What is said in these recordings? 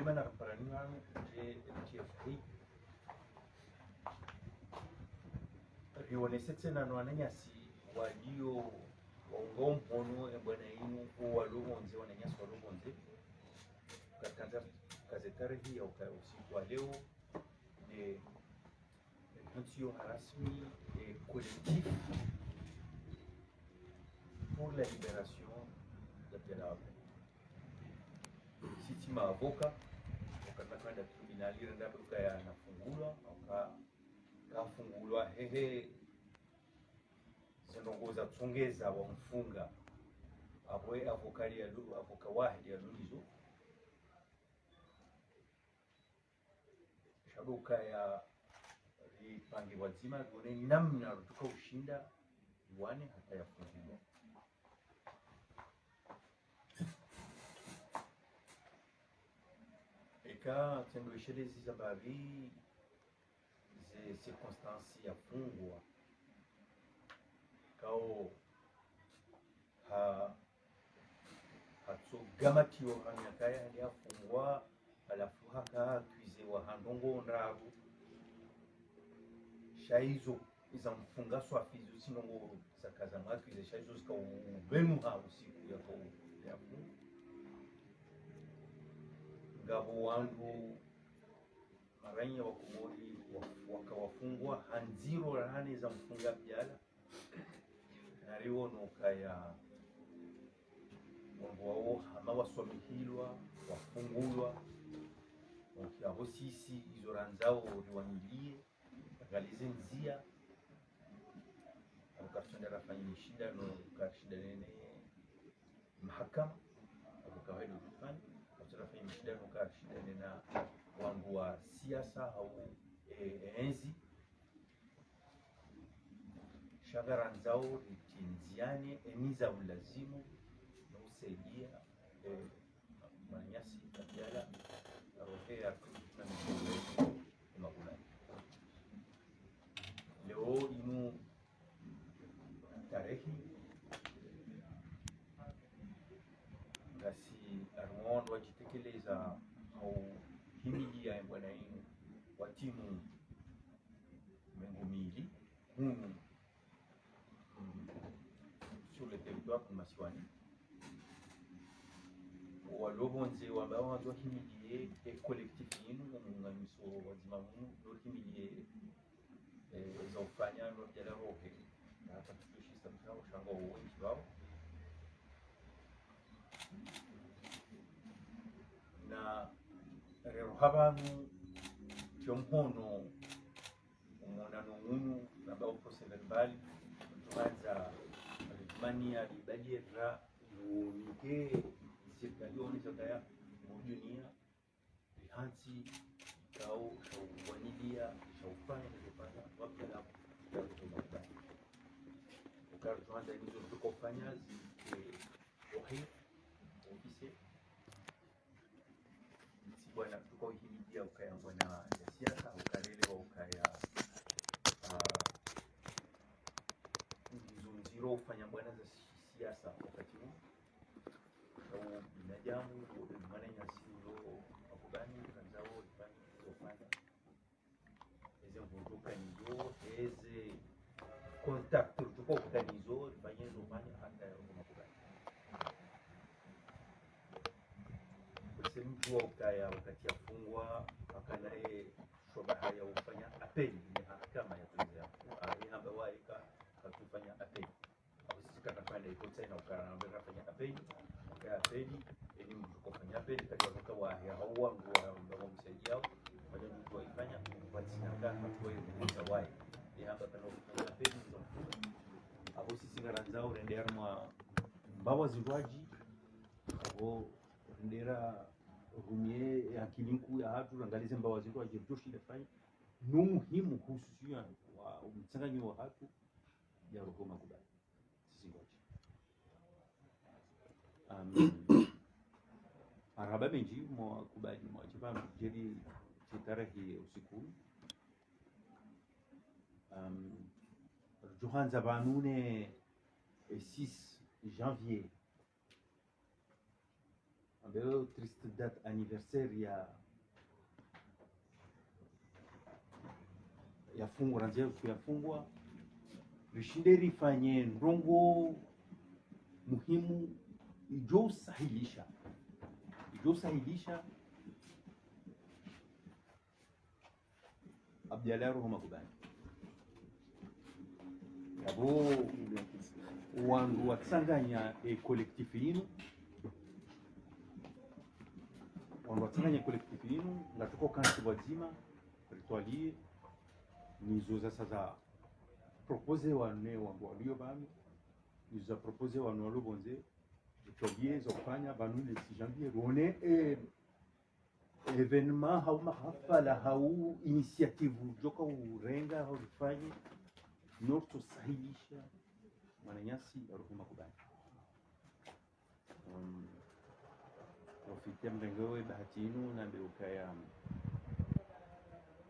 lima na ramparaningano je fai rionese tena no ananyasi walio waunga mpono bwana inu walonze wananyasi walonze katika gazetari hii ya usiku wa leo ni ndio rasmi et collectif pour la libération de Pelave. Sisi maavoka wakatakwenda tribunali renda buka ya nafungulwa kafungulwa hehe zindongoza tsongeza wa mfunga abwe avokali ya lu avoka wahidi ya lulizo shabuka ya pangi wazima tuone namna rutuka ushinda iwane hata yafungulwa. Eka tendo ishelezi zabari ze circonstances yafungwa kao hatsogamatiwa hanyakaya yafungwa alafu haka akwize wa handongo ndabu shaizo iza mfunga swafizo sinongo zakaza makwize shaizo zika ubenu ha usiku yako yafu ngabo wangu maranya wa kumori wakawafungwa hanziro rahane za mfunga byala nariwo nokaya wangu wao hama waswamihilwa wafungulwa abo sisi izo ranzao riwanyilie galize nzia akatunda rafanya shida no kashida nene mahakama akawaida kufanya akatunda shida no kashida nena wangu wa siasa au enzi shagara nzao tinziane eniza ulazimu na usaidia manyasi kabiala rohea na mshindi magulani leo inu tarehi ngasi armondo wajitekeleza au himilia ya bwana inu watimu mengumili hunu sur le territoire kumasiwani walobonze wabawanzo himilie e collectif inu ngamiso wazima hunu no himilie za ufanya no jala rohe na hata tukishi samsha ushanga wengi wao na rero habanu cyompono umonano ngunu nabao procès verbal tuanza mania libaliera unike sirkalioni zakaya mudunia bihansi kau wanidia shaufanya kufanya wakala ya kutoka ukartuanza hizo tukofanya wahi ofisi bwana tuko hidia ukaya bwana siasa ukalelewa ukaya nziro ufanya bwana za siasa wakati huu au binadamu maana nyasiro akubani kanzao ifanya eze mvuduka nizo eze contact tuko kutanizo ifanye zofanya hata makubani kwa mtu ukaya wakati afungwa akanaye shobaha ya ufanya apeli ni mahakama ya kuanzia hapa waika kufanya apeli au sisi kafanya iko tena ukafanya apeli apeli ili mtu kufanya apeli katika wakati wa hawa ndio msaidiao wale mtu waifanya kwa sinanga kwa hiyo wai ni hapa kana kufanya apeli ndio hapo sisi ngaranzao rendera mwa mbawa zingwaji au rendera rumie akilinku ya hatu rangalize mbawa zingwaji mtoshi ndafanya no muhimu hususia wa mtsanganyo wa hatu ya roho makubali sisi ngoja araba benji mwa kubali mwa chipa jeli tarehe usiku Johanza Banune 6 janvier ambayo triste date anniversaire ya fungwa ranzia kuyafungwa rishinde rifanye ndongo muhimu ijo sahilisha Abdallah Ruhuma Kubani abo wandu watsanganya kolektifu yinu ngatuko kansi wazima ritualie nizo za propose wane wangu walio bami nizo za propose wane walio bonze ritualie za kufanya banu le 6 janvier rone evenement hau mahafala hau initiative joka urenga hau rifanye noto sahilisha Mwananyasi Ruhuma Kubani wafikia mrengowe bahatinu na beukaya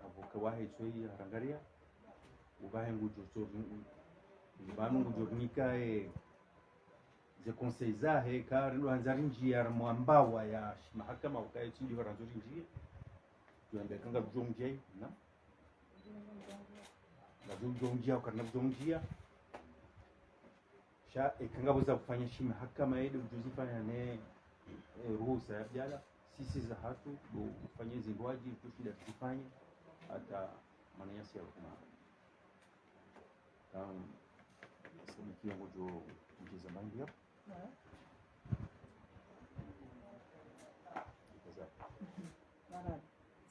avuka wahe choi harangaria ubahe ngujurnika ze konseizahe karindo hanzari njia mwambawa ya mahakama ukaye chindi waranzuri njia tuambekanga bujomjei na bujomjia ukarna bujomjia sha ikangabuza kufanya shi mahakama yedu tuzifanya ne ruhusa ya Abdalla sisi za hatu kufanya zindwaji tushida tufanye hata Mwananyasi ya Ruhuma sababu kiwango jo mjeza bangi hapo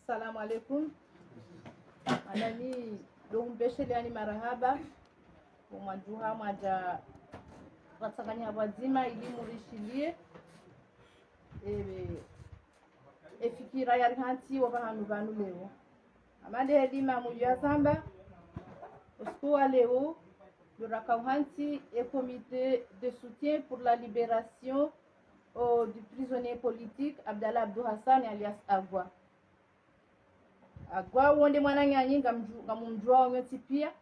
Assalamu alaikum. Anani dombeshele yani marahaba umwajuha mwaja watsanganya wazima elimu rishilie efikira yari hanti wabahanu banu leo amande elima mujya samba oskuwa leo duraka hanti et comité de soutien pour la libération du prisonnier politique Abdallah Abdou Hassan alias Agwa wonde mwananyanyi ngamumjua nyoti pia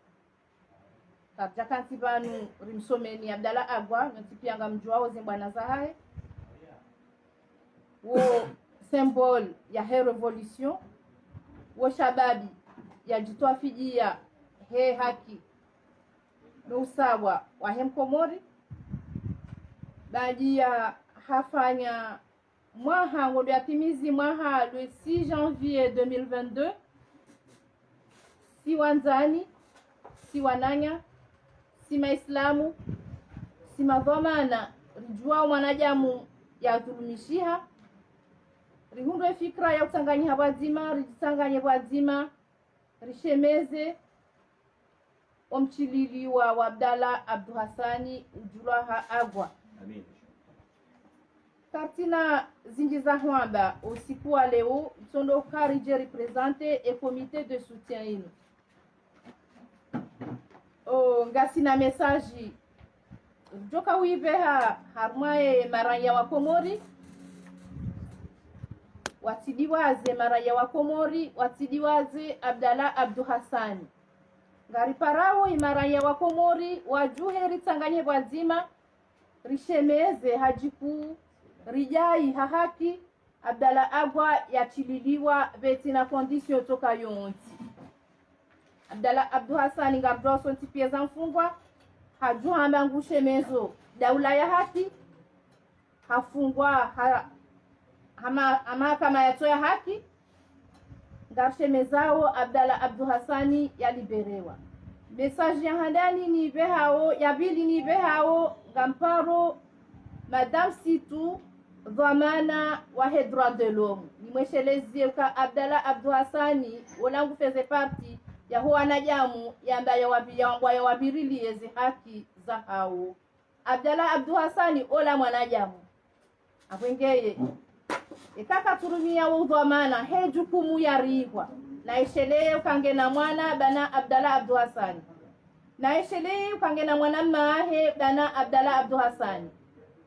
kajakanti banu rimsomeni Abdallah Agwa nyoti pia ngamjua oze bwana zahaye wo symbole ya he revolution wo shababi ya jitoa fidia he haki no usawa wa hemkomori baadi ya hafanya mwaha ngodo yapimizi mwaha le 6 janvier 2022 si wanzani si wananya si maislamu si madhamana rijua mwanajamu ya dhulumishiha rihundwe fikra ya utanganya wazima rijitanganye wazima rishemeze omchililiwa wa Abdallah Abdou Hassani ujulaha Agwa. Amin. Katina zinjiza hwamba usiku wa leo mtondo karije represente et comité de soutien inu ngasi na message joka wiveha harmae maraya wa Komori watidiwaze maraya wa Komori watidiwaze Abdallah Abdou Hassani ngari parao imaraya wa Komori wajuhe ritanganye wazima rishemeze hajiku rijai hahaki Abdallah Agwa yachililiwa beti na kondisio toka yonti Abdallah Abdou Hassani ngabdoso ntipia za mfungwa hajuha mbangushe mezo daula ya haki hafungwa kama yatoya haki ngarshemezao Abdallah Abdou Hassani yaliberewa message ya handani ni behao ya bili ni behao ngamparo madame situ dhamana wa droit de l'homme ni mweshelezie ka Abdallah Abdou Hassani olangu feze parti ya huwa na jamu ya mbaya wabirili yezi haki za hao Abdallah Abdou Hassani ola mwanajamu apwengeye ikaka turumia udhamana he jukumu ya rihwa na ishelee ukange na mwana bana Abdallah Abdou Hassani na ishelee ukange na mwana mahe bana Abdallah Abdou Hassani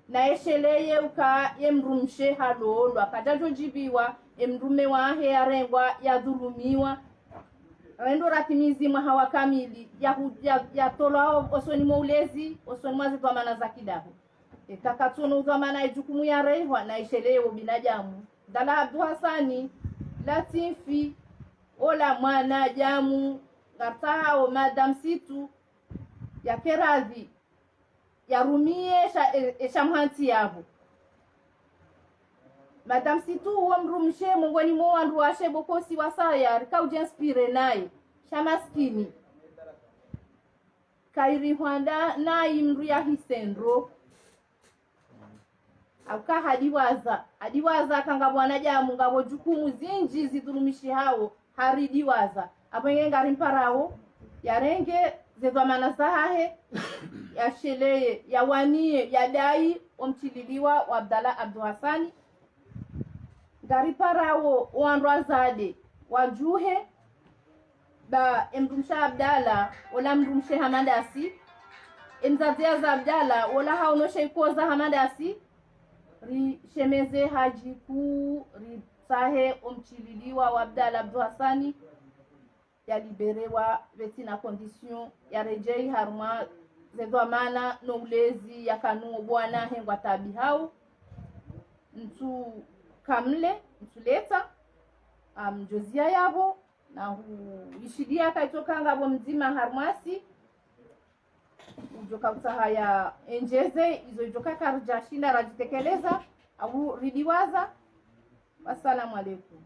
na ishelee uka yemrumshe halolo akatajo jibiwa emrume wahe arengwa ya dhulumiwa rendo ratimizi mahawa kamili ya tolao osoni maulezi osoni mwazi kwa mana za kidaho ikakatunu dhamana ijukumu ya rehwa na isheleo binadamu dala Abdu Hasani latifi ola mwana jamu ngartahao madam situ ya keradhi yarumie eshamhanti yavo madam situ huwa mrumshe mongoni mwa wandu washe bokosi wasaya rikaujenspire naye shamaskini kairi hwanda nayi mru ya hisendro auka hadiwaza kanga bwana jamu ngabo jukumu zinji zidhulumishi hao haridiwaza apenge ngari mparawo yarenge zedhamana sahahe yasheleye yawanie yadai omchililiwa wa Abdalla Abdu Hasani ngari parawo wandu zade wajuhe ba emrumsha Abdalla wala mrumshe Hamadasi emzazia za Abdalla wala haonoshe koza Hamadasi rishemeze haji kuu risahe omchililiwa wa Abdalla Abdu Hasani yaliberewa veti na condition ya rejei harma zedhamana no ulezi yakanu bwana hengwa tabi hao mtu kamle mtuleta mjozia yabo na ishidia kaitoka ngabo mzima harmasi ujoka utahaya enjeze izo ijoka karja shinda rajitekeleza au ridiwaza. Wassalamu alaikum.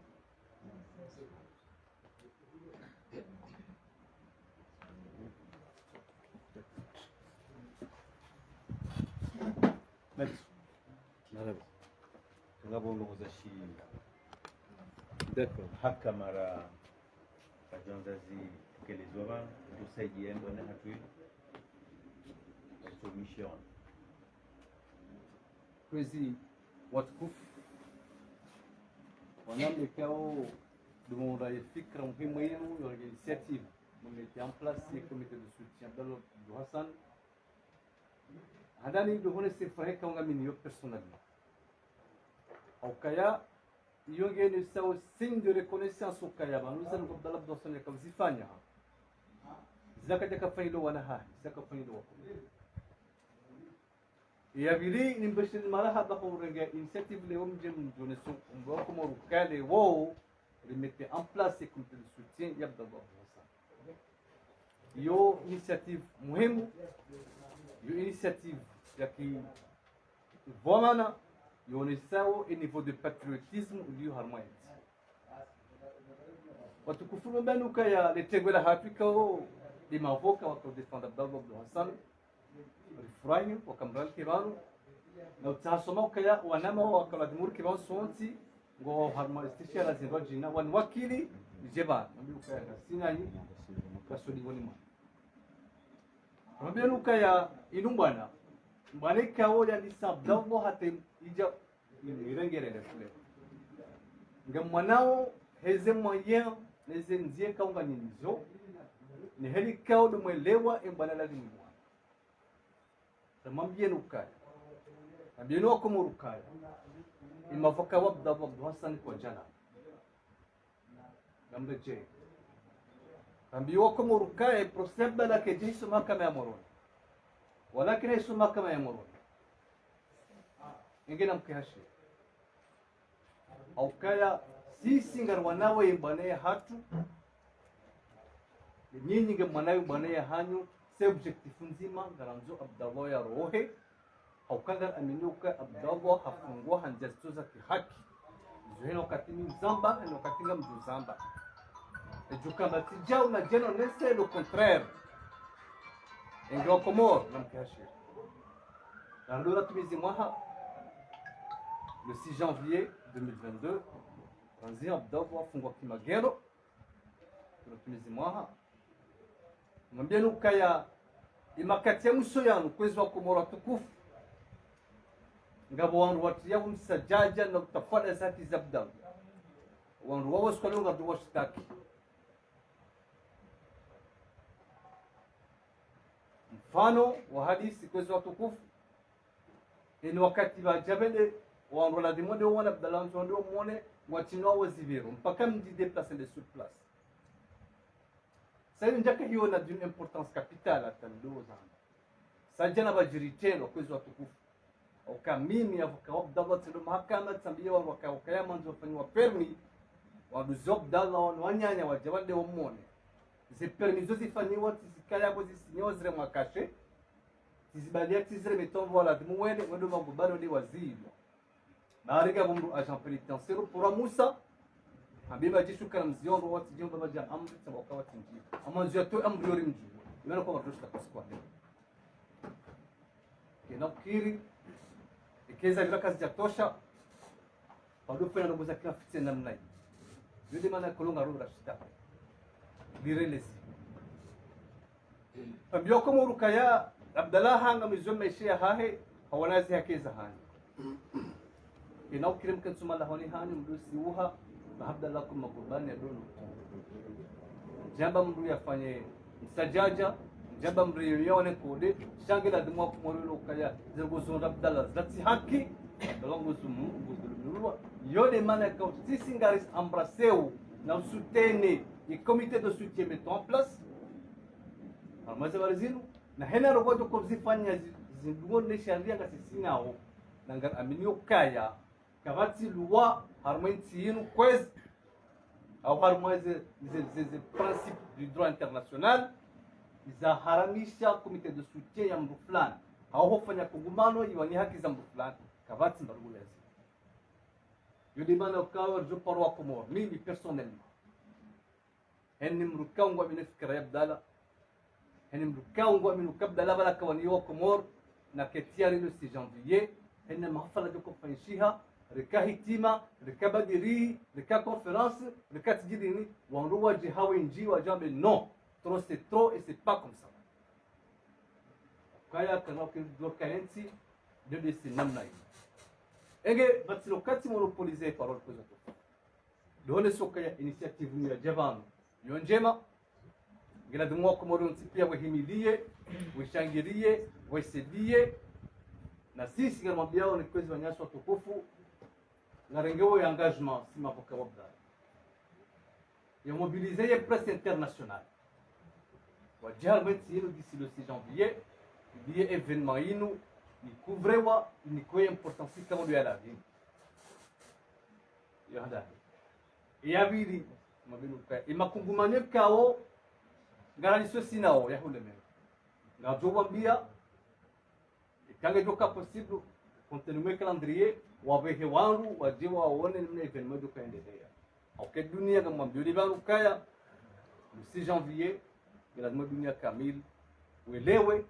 tunavyoongoza shi D'accord. haka mara kajanzazi tekelezwa tusaidia mbona hatu solution Kwezi watukufu wanamlekao demanda ya fikra muhimu yenu ya initiative mmetia en place le comité de soutien Abdalla Abdu Hassan hadani de hone se fahe kaunga mini yo personnellement au kaya yonge ne sao signe de reconnaissance au kaya ba nous allons Abdalla Abdu Hassan comme zifanya zaka jaka failo wana ha zaka failo ya vili ni mbashir marahaba ko renga initiative le wom jem donation on ko mo kale wo remettre en place ce comité de soutien ya Abdalla Abdu Hassan yo initiative muhimu yo initiative ya ki vomana yonesao e niveau de patriotisme ulio harmonie watukufu mbanuka ya letengwela hafika di mavoka wako defendre Abdalla Abdu Hassan rifurahi wakamral kiranu na utasoma ukaya wanama wakaladimur kiban sonti ngo harmonie istishara zinrojina wan wakili jeba mbiuka sinani kasodi wonima mbiuka ya inumbana mbane kawo ya lisa Abdalla hatem ija irengere refle ngamwanao heze moyen neze nzie kaunga nyinzo ni heli kawo de mwelewa embana la dimu tamambie nukaya ambieno wako murukaya imavoka wa Abdalla Abdu Hassan kwa jana gambe je ambio wako murukaya proseba la kejisu makama ya moroni ولكن يسمى كما يمرون ingine mkihashi au kaya sisi ngar wanawe banaye hatu nyinyi nge mwanawe banaye hanyu se objectif nzima ngaranzo Abdalla ya rohe au kanga aminuka Abdalla hafungwa hanjastoza kihaki zuheno katini zamba heno katinga mjuzamba ejukamba tijao na jeno nese le contraire ingawa Komoro na mkashir na ndola tumizi mwaha le 6 janvier 2022 Ranzi Abdalla fungwa kimagero na tumizi mwaha mwambie nukaya imakati ya mwisho yanu kwezi wa Komoro tukufu ngabo wandu watia umsajaja na utafala zati za Abdalla wandu wawo skwalunga duwa shitaki mfano wa hadisi kwezi watukufu ni wakati wa jabele wa roladimode wana Abdalla ndio muone watinwa wazibiro mpaka mdi déplacer les sur place ça njaka hiyo na d'une importance capitale atando zana sajana bajiritelo kwezi watukufu ukamini avoka Abdallah tindo mahakama tambia wakaya manzo fanywa permi waduzi Abdallah wanyanya wajawade wamone zi permi zo zifanywa zikaya kwa zisinyozre mwakashe zibadia tizre metombo wala dimwene wendo mabubano ni wazilo naariga bumru agent pénitentiaire pour Musa habiba jishu kana mziondo wati jomba baja amri sababu kawati nji amanzo to amri yori mji yana kwa matoshta kwa siku leo kinakiri ikeza bila kazi ya tosha bado fanya ndogo za kila fitse namna hii yule maana kolonga rura shita direlesi ambio kama urukaya Abdallah hanga mizoma ishia hahe hawanazi hakeza hani kinakiri mkansuma lahoni hani mdusi uha na Abdallah kuma kurbani ya dono jamba mdu yafanye msajaja jamba mriyone kode shangila dimwa kumorelo kaya zergozo Abdallah zati haki dalongo zumu gudulwa yone mana ka tisingaris embrasseu na soutene e comité de soutien met en place amaza barizinu na hena roboto ko zifanya zindungone sharia ngasisinao nangar aminio kaya kavati loi harmenti yinu kwez au harmoise les principes du droit international za haramisha comité de soutien ya mtu fulani au hofanya kugumano iwani haki za mtu fulani kavati mbarulezi yudi mana ukawa je parwa komor mimi personnellement henni mrukangwa min fikra yabdala henni mrukangwa min kabdala bala kawani wa komor na ketiari le 6 janvier henni mahfala de kofanishiha rika hitima rika badiri rika conférence rika tijidini wanruwa jihawi nji wa jambe non trop c'est trop et c'est pas comme ça kaya kana lokalenti de ces namna hii ege bati lokati monopoliser parole kwa zato dole sokaya initiative ni ya javano yonjema ngila dumwa ko moron tipia wahimilie wishangirie wasedie na sisi kama mabiao ni kwezi wanyaswa tukufu na rengewo ya engagement si mavoka wabda ya mobiliser ya presse internationale wajalment yino d'ici le 6 janvier il y a événement yino ni couvrewa ni ko importance kama ndio la vie ya hada ya bili mabinu ka imakungumanye kao garanisho sinao ya hule meme na jowambia ikange joka possible continuer calendrier wabehe wangu wajiwa waone namna événement do kaendelea au dunia kama mbili bangu kaya le 6 janvier lazima dunia kamili uelewe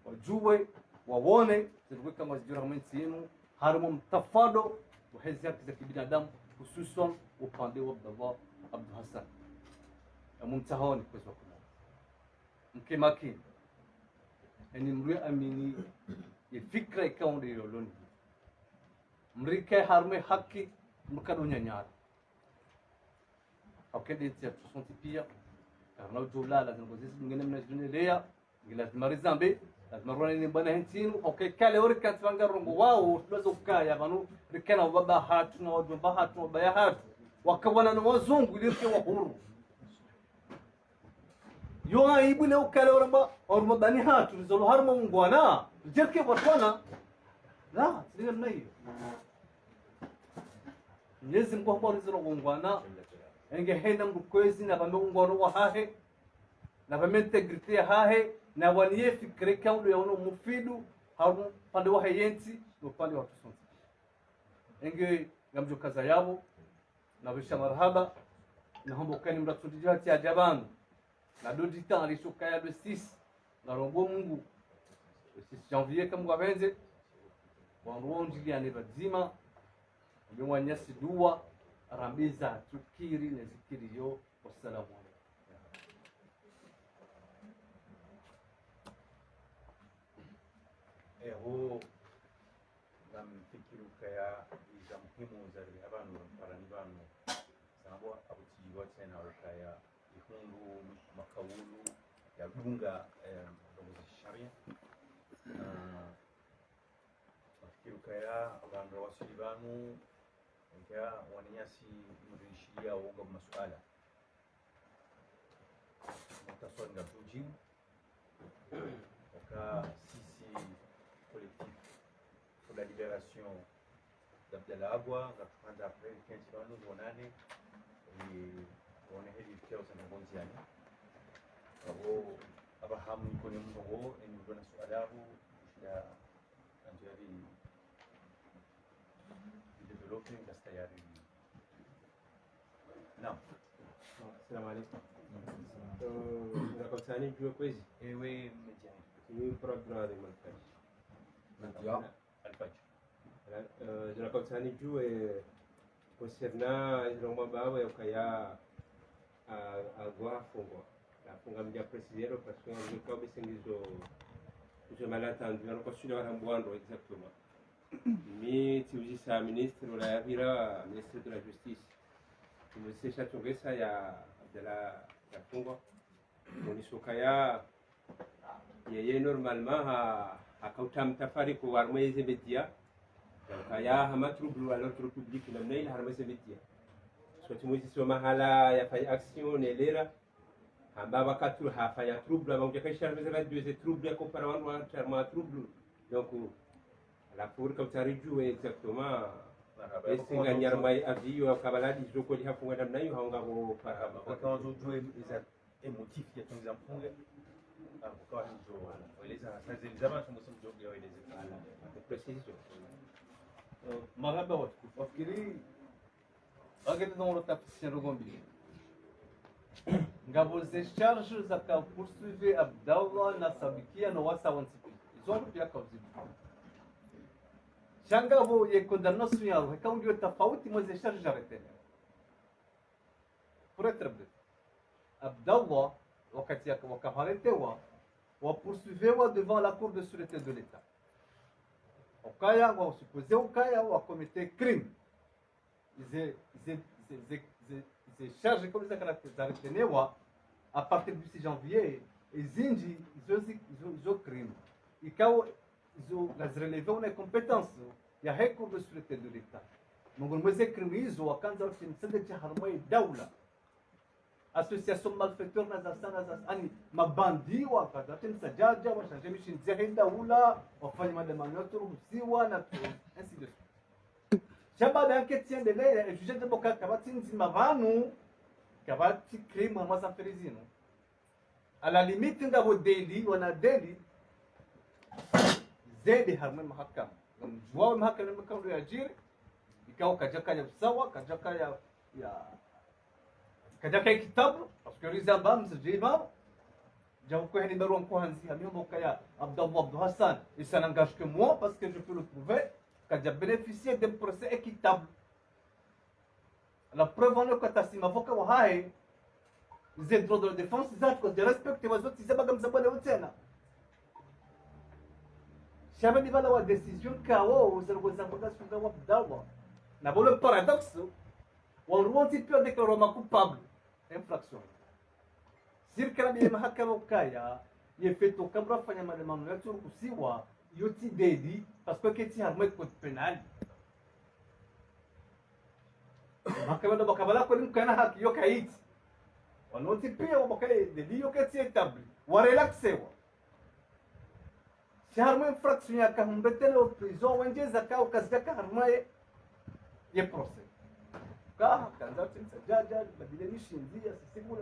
wajue waone zilikuwa kama zijurahmenti yenu harimo mtafado wa hizi haki za kibinadamu hususan upande wa Abdallah Abdul Hassan mumtahoni kwa sababu mke makini yani mruya amini ya fikra ikawa ndio yoloni mrike harme haki mkadonya nyara akende tia tusonti pia karna ujula lazima kuzisi ngene mnajunelea lazima rizambe lazima rwana bana hentinu okay kale orika twanga rongo wao tunazo kaya banu rikana baba hatu na wajomba hatu na baya hatu wakawana na wazungu ilirike wa huru yo aibu leo kale oramba orma bani hatu zolo harma ngwana jerke watwana la sio nayo Mwenyezi Mungu habari zero ngwana enge hena mkwezi na bamungwano wa hahe na bamentegrity ya hahe na waniye fikre kaulo ya ono mufidu haru pande wa hayenti no pande wa tusonzi enge ngamjo kaza yabo na bisha marhaba na hombo kani mratudijwa ati ajaban na dodi tan rishuka ya 6 na rongo Mungu 6 janvier kama wabenze wanronji ya nebazima ndio nyasi dua rambiza tukiri na zikiri yo wassalamu alaykum eho namfikiru kaya iza muhimu za abantu parani banu sabo abutiwa tena kaya ihungu makawulu ya bunga ndogo sharia nafikiru kaya abantu wasili banu ngia wananyasi mrishia uga masuala mtaswali nga tujibu waka sisi collectif la libération d'Abdallah Agwa ngakupanda April 15 heli pia usanabonziani abo abahamu kwenye mnogo enibona sualabu ya anjari developing tayari. Naam. Assalamu alaikum. Nakutani jua kwezi. Ewe mjani. Ni program de montage. Ndio. Alfaji. Nakutani jua concernant ile mambo yao ya kaya agora funga mja presidente parce que on est comme je malentendu on continue à rembourser exactement. Mais tu dis ça ministre de la Vira, ministre de la justice. Mzee Chatongesa ya Abdallah Fungo Monisokaya yeye normalement akauta mtafari kwa warmeze media kaya hama trouble à l'ordre public na mnaila harmeze media so tumuzi soma hala yafanya action nelera amba wakati hafanya trouble aba kesha harmeze radio ze trouble compara wan terme trouble donc la pour comme ça réjoue exactement esinga nyarmai avio kabaladi zoko lihafunga namna hiyo haonga ko kwa kwanza ujue za emotif ya tunza mfunge kwa hizo eleza sasa zama tumesema jogo ya eleza precision marhaba watukufu wafikiri agenda dans tafsir rugombi ngabo ze charge za ka poursuivre Abdallah na sabikia no wasa wansipi izo pia kauzibu shangavo ye condamnation yao hekaundio tofauti mweze charge arrêté pour être bref Abdallah wakati wakaharetewa wapoursuivewa devant la cour de sûreté de l'état ukaya wa supposé ukaya wa commettre crime ils charge comme ça caractérisewa à partir du 6 janvier izinji izo crime ikawa izo lazirelever una compétence ya cour de sûreté de l'état mungu mweze crime hizo wakanza wakimsende cha harmai daula association malfaiteur na za ani mabandi wakati msajaja washanje mishinzia henda ula wafanya maandamano yote ruhusiwa na ainsi de suite shaba da enquête endelea et juge de boka kabati nzima vanu kabati crime mwa za ferizino à la limite ngabo daily wana daily zedi harme mahakama mjua mahakama mkao ya jiri ikao kajaka ya sawa kajaka ya kajaka kitabu parce que les ambams jiba j'avoue que numéro encore hanzi ami mokaya Abdallah Hassan et ça n'engage que moi parce que je peux le prouver qu'il a bénéficié d'un procès équitable la preuve en est que si avocat wa hai les droits de la défense ils ont de respecter les autres ils bagam zabale utena shabani bala wa décision kao zalgoza mboga sunga wa Abdallah na bolo paradoxe والروانتي بيو ديكلارو coupable infraction sirkana bile mahakama ukaya yefeto kabra fanya maandamano ya kusiwa yoti dedi parce que keti harmai code penal mahakama ndo bakabala ko nimkana haki yo kait wanoti pia wabakale dedi yo keti établi wa relaxewa si harmai infraction ya kahumbetele prison wenje zakao kazaka harmai ye procès car quand jaja badile mishinzia sisemula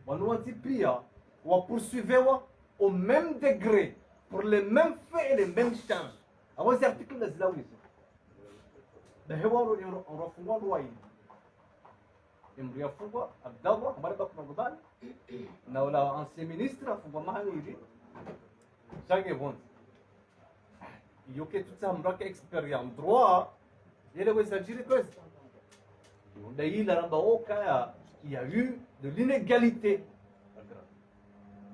wanawati pia wa poursuivre au même degré pour les mêmes faits et les mêmes charges avant ces articles de la loi da hewaro on rafungwa loi imria fungwa Abdallah ambaye bakuna gobani na wala ancien ministre afungwa mahali hivi chaque bon yoke tout ça mraka expérience droit yele wezajiri kwezi il y a eu de l'inégalité.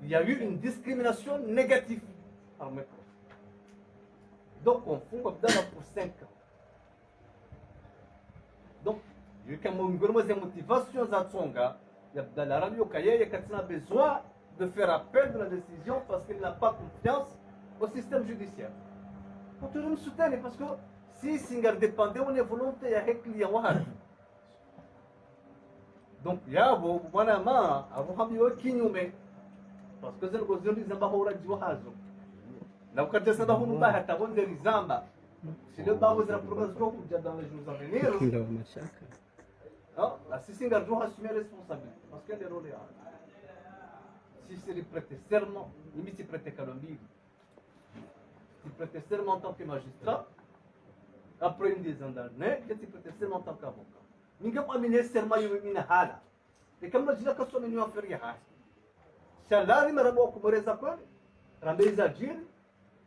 Il y a eu une discrimination négative par mes profs. Donc on fout Abdallah pour 5 ans. Donc, il y a eu quand même une motivation à Tsonga. Abdallah Radio Kaye a besoin de faire appel de la décision parce qu'il n'a pas confiance au système judiciaire. Pour toujours me soutenir parce que si Singar dépendait, on est volontaire avec les clients. Donc, il y a beaucoup de gens qui ont fait parce que c'est le besoin de Zamba Hora Djohazo. La Ukata Sada Hunuba Hatabon de Rizamba, si le babo zina progression kuja dans les jours à venir ndio mashaka ah sisi ngarjo assumer responsabilité parce que les rôles si c'est le prêter serment limite c'est prêter calomnie tu prêter serment en tant que magistrat après une dizaine d'années que tu prêter serment en tant qu'avocat ninga pas miner serment yumina hala et comme je l'ai dit nous faire ya salari marabo ko moreza ko rambeza jiri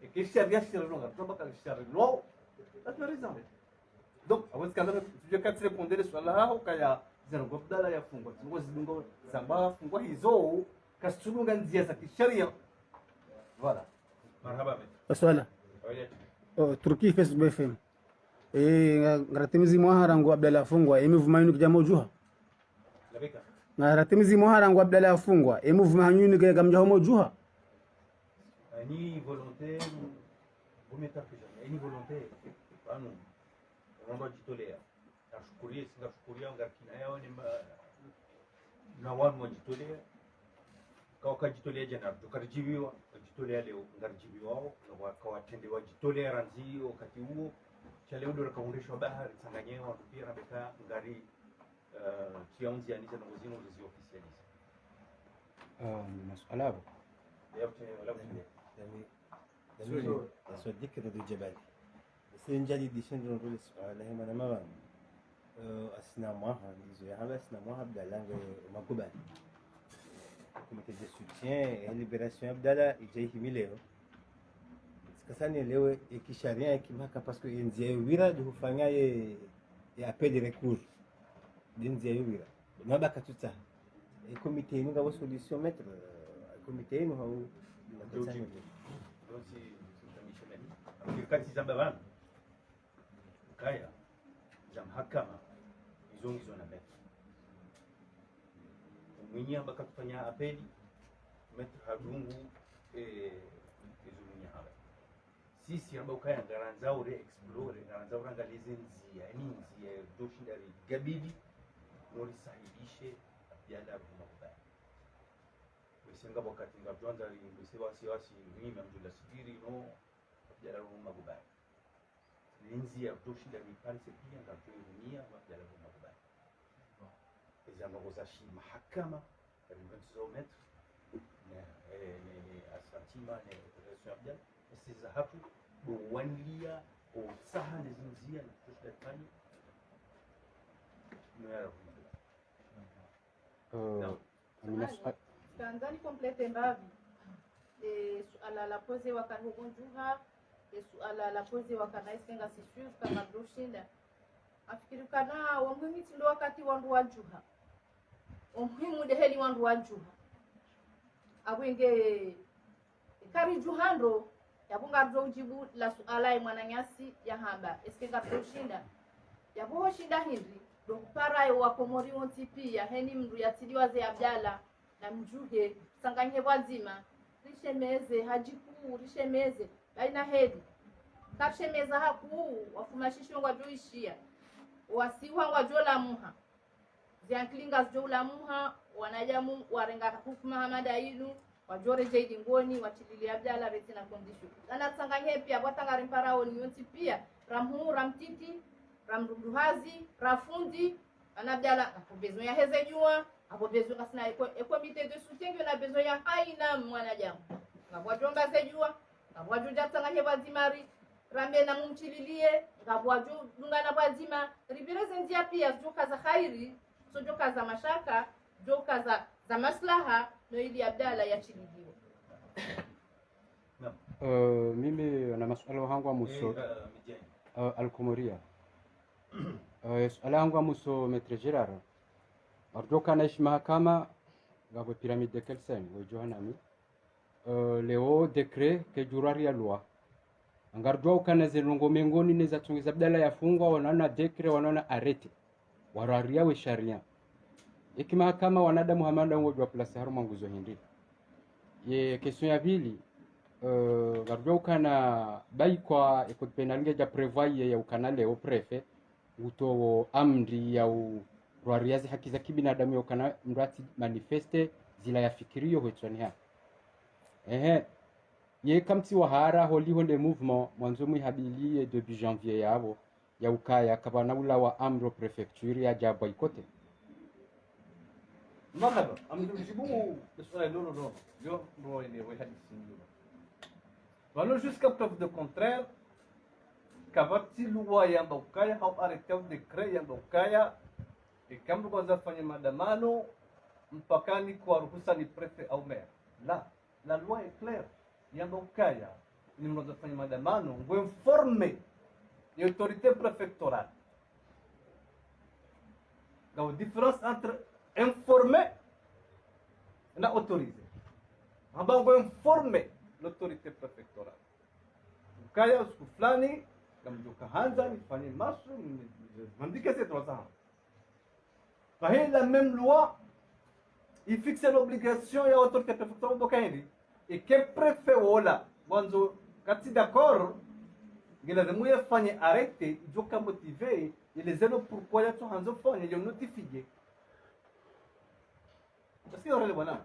et que sharia shirno ngarjo baka shirno aturizame donc awezi kadhaa tujue kati repondere swala hao kaya zango badala ya fungwa tungo zidungo zamba fungwa hizo kasitulunga njia za kisheria voilà marhaba swala Turki Facebook FM ngaratimizi mwaharangu Abdalla fungwa emuvuma yunu kijamo juha labeka ngaratimizi mwaharangu Abdalla fungwa emuvuma yunu kega mjaho juha ni volonté vous mettez ni volonté pano mambo jitolea nashukuria singashukuria ngarkina yao ni na wanu wajitolea kwa kujitolea jana tukarijibiwa kujitolea leo ngarijibiwa wao na wakawatende wajitolea ranzi wakati huo cha leo ndio kaundishwa bahari Tanganyika pia na beka ngari kianzi anisa na wazino zio officialist masuala hapo yote wala yani صديق ردو جبال سنجالي ديشن رول السؤال هي انا ما اسنا ماها نيزو هذا اسنا ماها بدلان ماكوبان comité de soutien et libération Abdalla ijai himileo sikasani leo ikisharia ikimaka parce que nzia wira de kufanya ya appel de recours nzia wira naba katuta e comité inu ngabo solution mettre comité inu hau dosi kati za mbavana kaya za mahakama hizo na meta mwenye ambaka kufanya apeli meta hadungu hizo mwenye hapa sisi ambao kaya ngaranza ure explore ngaranza uranga lizenzi yani nzia doshi ndari gabidi nori sahibishe yala ruma kubaya wesenga wakati ngabwanza ngise wasi mimi amjula sibiri no yala ruma kubaya linzi ya doshi ndari parse pia ngabwirumia yala ruma kubaya za shi mahakama rivenzometre ni asantima ni relation abdal siza hapo buwanlia o saha nizinzia na tushatani Tanzani complete mbavi suala la pose wakati hugonjuha suala la pose wakati isenga sishu kama doshinda afikiri kana wamwimi tindo wakati wandu wajuha umuhimu deheli wandu wajuha abwenge kari juhando yabunga rjo ujibu la suala mwananyasi ya hamba eske ngato shinda yabo shinda hindi do para wa komori wonti pia heni mndu yatiliwa ze Abdalla na mjuhe sanganye wazima rishemeze hajiku rishemeze baina hedi kashemeza haku wafumashisho ngwajoishia wasiwa ngwajola muha zianklinga zola muha wanajamu warenga hukuma hamada ilu wajore jeidi ngoni watilili Abdalla beti na kondisho ana tsanganye pia watangari parao ni yonti pia ramhu ramtiti ramduhazi rafundi ana Abdalla akobezo ya heze jua akobezo kasina comité de soutien que na bezo ya haina mwanajamu ngabwajonga zejua ngabwajuja tsanganye bazimari rambe na mumchililie ngabwaju dungana bazima ribireze ndia pia joka za khairi so joka za mashaka joka za maslaha no ili Abdalla yachilijiwa mimi na masuala wangu wa muso alkomoria suala wangu wa muso Maître Gérard ardoka naishi mahakama ngabo pyramide de Kelsen wa Johanami leo decret ke jurari ya loi angardoa ukana zenongo mengoni neza tungiza Abdalla yafungwa wanaona decret wanaona arete wararia we sharia iki mahakama wanada Muhammad ngojwa plus haruma nguzo hindi ye question ya pili gardoa ukana bai kwa code penal ya prevoit ya ukana leo prefet uto amri ya rwariazi haki za kibinadamu yokana mrati manifeste zila yafikirio hwetwani ha ye kamti wahara holi honde mouvement mwanzo mwihabili début janvier yabo ya ukaya kabana ula wa amro prefecture ya ja boycotté. مرحبا عم نجيبوه السؤال لونه لونه اليوم هو اللي واحد يسميه فالو جوسكا بروف دو كونترير كابتي لوا يا بوكايا او اريتاو ديكري يا بوكايا ikambu kwanza fanya maandamano mpakani kwa ruhusa ni prefet au maire. La loi est claire. Yamba ukaya ni mnaanza fanya maandamano ngo informe les autorités préfectorales. La différence entre informer et autoriser. Amba ngo informe l'autorité préfectorale. Ukaya siku fulani kamjuka hanza nifanye masu mandike ces droits ça. La même loi, il fixe l'obligation et l'autorité préfectorale de et que préfet voilà, quand tu es d'accord, il a demandé de faire arrêter, il doit motiver, et les élèves pourquoi ils sont en train de notifier. Est-ce qu'il y aurait le bonheur?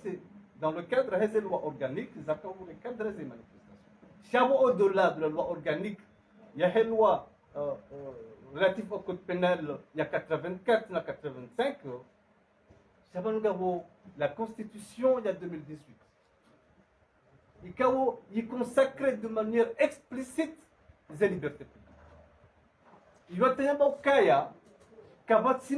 C'est dans le cadre de la loi organique, ils appellent le cadre des manifestations. Si au-delà de la loi organique, il y a une loi relatif au code pénal, il y a 84, il y a 85. La Constitution, il y a 2018. Il consacre de manière explicite les libertés publiques. Il y a un cas qui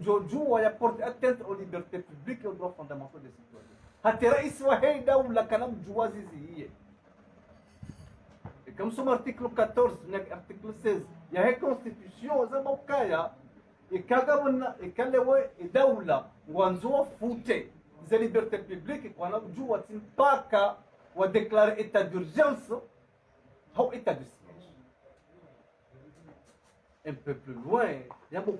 aujourd'hui, il apporte atteinte aux libertés publiques et aux droits fondamentaux des citoyens. Comme sur l'article 14, l'article 16, il y a une constitution, et quand les daoula, wanzo foute les libertés publiques, et qu'on a dit pas qu'à déclarer état d'urgence ou état de siège. Un peu plus loin, il y a le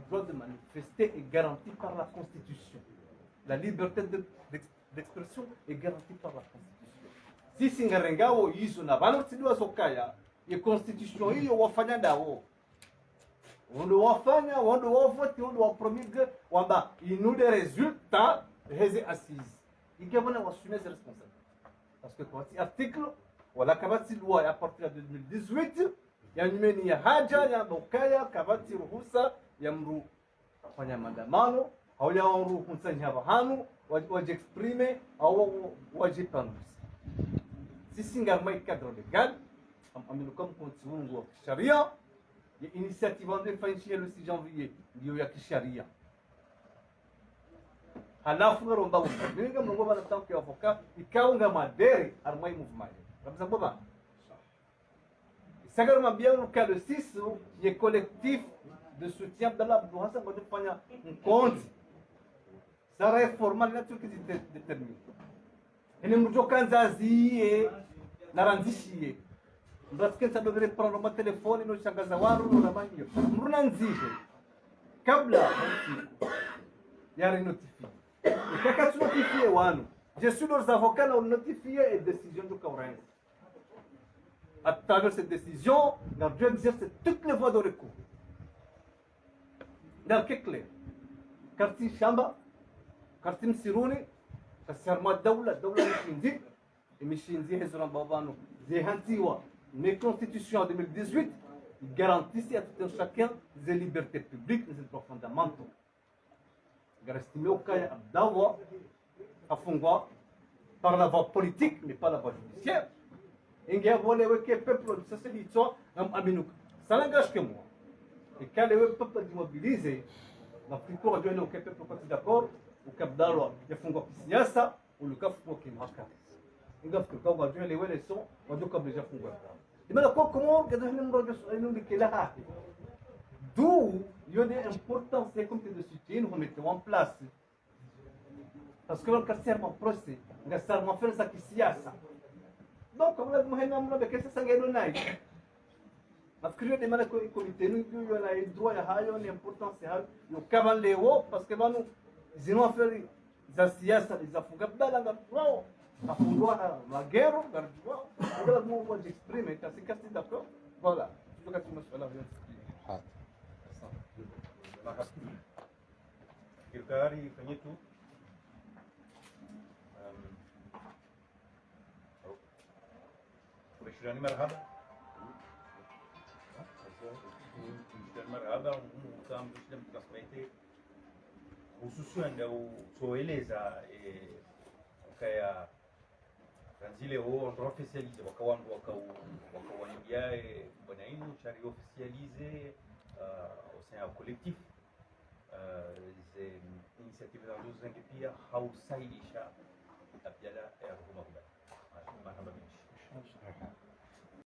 droit de manifester est garanti par la Constitution. La liberté d'expression est garantie par la Constitution. Si singarengao hizo na vanotidwa sokaya ye constitution hiyo wafanya dawo wando wafanya wando wavote wando wapromulgue wamba inu des résultats heze assises ikabona wassumer ses responsabilités parce que quand article wala kabati loi à partir de 2018 ya nyumeni ya haja ya bokaya kabati ruhusa ya mru fanya maandamano au ya mru kunsanya bahanu wajexprimer au wajipanus. Si singarmai cadre légal, comme continue wa sharia, l'initiative en défense le 6 janvier, il y a sharia. Halafu ngaromba wumba, mimi kama ngoba na tanki avocat, ikaunga madere armai mouvement. Kabisa baba. Sagarma bien le cas de 6, il est collectif de soutien de la Abdouhassa va faire un compte. Ça réforme la Turquie déterminée. Ele mjokanza zie na ranzishie mrasikenza dogere prano ma telefoni no shangaza waru no ramanyo mruna nzije kabla ya renotifier kaka tu notifier wanu je suis nos avocats na notifier et décision du Coran à travers cette décision la Dieu exerce toutes les voies de recours dans quel clair karti shamba karti msiruni kasarma dawla mishinzi mishinzi hezran babano zehantiwa mes constitutions en 2018 garantissent à tout un chacun des libertés publiques des droits fondamentaux garantissent au cas d'abdawa afungwa par la voie politique mais pas la voie judiciaire ingia vole weke peuple de ça dit ça am aminuk ça n'engage que moi et quand le peuple est mobilisé l'Afrique doit dire au peuple pas d'accord ukabdalwa yafungwa kisiasa ulikafu kimhaka ingafu kwa wajua ile wale so wajua kabla yafungwa imana kwa comment que nous mrojo ino dikela haki d'où il y a des importants ces comités de soutien nous mettons en place parce que le quartier mon procès ngasar mon faire ça kisiasa donc comme la muhena mro de kesa sangeno nai nafikiri de maana kwa comité nous yo na droit ya hayo ni importance hayo yo kama leo parce que banu zino aferi za siasa zafunga badala ngao afungwa magero garjwa ndio mo kwa exprimer katika si d'accord voilà tutoka kwa masuala yote Kirkari kwenye tu mshirani marhaba mshirani marhaba kama mshirani mtasmaite hususan ndio soeleza kaya kanzile ho ndo officialize wakawandu wakawandia bwana inu chari officialize au sein collectif ze initiative za ndugu zangu pia hausaidisha abdala ya hukuma kubwa. Marhaba.